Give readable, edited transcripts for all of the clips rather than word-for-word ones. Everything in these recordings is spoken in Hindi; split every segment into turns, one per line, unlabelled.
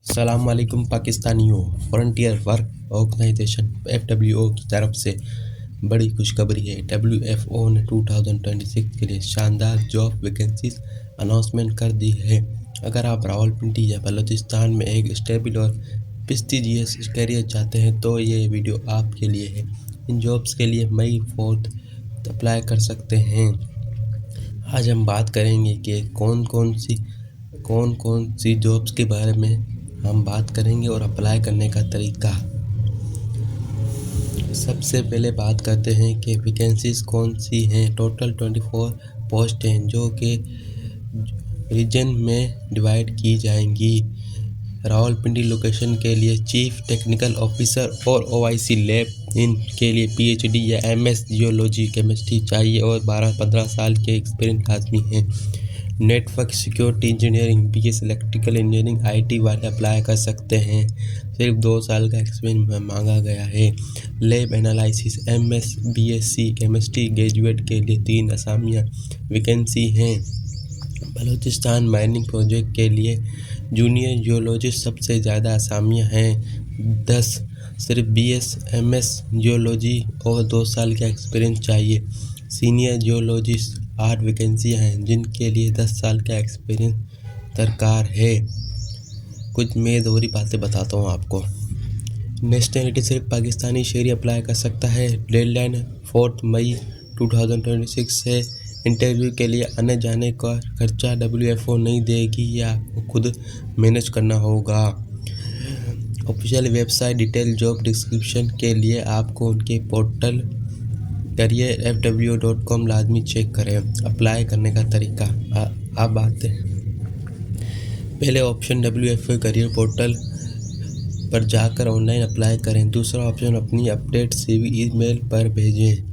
सलाम वालेकुम पाकिस्तानियों। फ्रंटियर वर्क ऑर्गेनाइजेशन FWO की तरफ से बड़ी खुशखबरी है। WFO ने 2026 के लिए शानदार जॉब वैकेंसीज अनाउंसमेंट कर दी है। अगर आप रावलपिंडी या बलूचिस्तान में एक स्टेबल और प्रेस्टिजियस करियर चाहते हैं तो ये वीडियो आपके लिए है। इन जॉब्स के लिए मई 4 अप्लाई कर सकते हैं। आज हम बात करेंगे कि कौन कौन सी जॉब्स के बारे में हम बात करेंगे और अप्लाई करने का तरीका। सबसे पहले बात करते हैं कि वैकेंसीज कौन सी हैं। टोटल 24 पोस्ट हैं जो कि रीजन में डिवाइड की जाएंगी। रावलपिंडी लोकेशन के लिए चीफ टेक्निकल ऑफिसर और OIC लैब इन के लिए PhD या MS जियोलॉजी केमिस्ट्री चाहिए और 12-15 साल के एक्सपीरियंस लाजमी है। Network security engineering BS electrical engineering IT वाले अप्लाई कर सकते हैं। सिर्फ 2 साल का एक्सपीरियंस मांगा गया है। Lab analysis MS BSc chemistry graduate के लिए 3 असामियाँ वैकेंसी हैं। बलूचिस्तान माइनिंग प्रोजेक्ट के लिए जूनियर जियोलॉजिस्ट सबसे ज़्यादा असामियाँ हैं 10। सिर्फ BS MS जियोलॉजी और 2 साल का एक्सपीरियंस चाहिए। सीनियर जियोलॉजिस्ट 8 वैकेंसियाँ हैं जिनके लिए 10 साल का एक्सपीरियंस दरकार है। कुछ मैं दोहरी बातें बताता हूँ आपको। नेशनलिटी सिर्फ पाकिस्तानी शहरी अप्लाई कर सकता है। डेडलाइन 4 मई 2026 है। इंटरव्यू के लिए आने जाने का खर्चा WFO नहीं देगी या आपको खुद मैनेज करना होगा। Official website detail job description के लिए आपको उनके पोर्टल careerfwo.com लाजमी चेक करें। अप्लाई करने का तरीका आप आते हैं। पहले ऑप्शन WFO करियर पोर्टल पर जाकर ऑनलाइन अप्लाई करें। दूसरा ऑप्शन अपनी अपडेट CV ईमेल पर भेजें।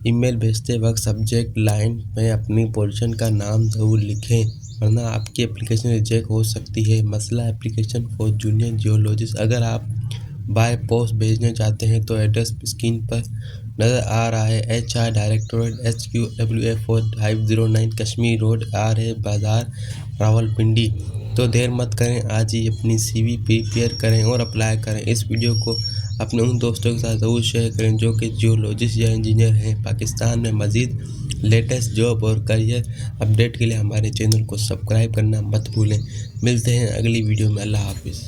ईमेल भेजते वक्त सब्जेक्ट लाइन में अपनी पोजीशन का नाम ज़रूर लिखें वरना आपकी एप्लीकेशन रिजेक्ट हो सकती है। मसला एप्लीकेशन फॉर जूनियर जियोलॉजिस्ट। अगर आप बाय पोस्ट भेजने चाहते हैं तो एड्रेस स्क्रीन पर नज़र आ रहा है। HR directorate HQ WFO 509 Kashmir road RA बाज़ार रावलपिंडी। तो देर मत करें, आज ही अपनी CV प्रिपेयर करें और अप्लाई करें। इस वीडियो को अपने उन दोस्तों के साथ ज़रूर शेयर करें जो कि जियोलॉजिस्ट या इंजीनियर हैं। पाकिस्तान में मज़ीद लेटेस्ट जॉब और करियर अपडेट के लिए हमारे चैनल को सब्सक्राइब करना मत भूलें। मिलते हैं अगली वीडियो में। अल्लाह हाफिज़।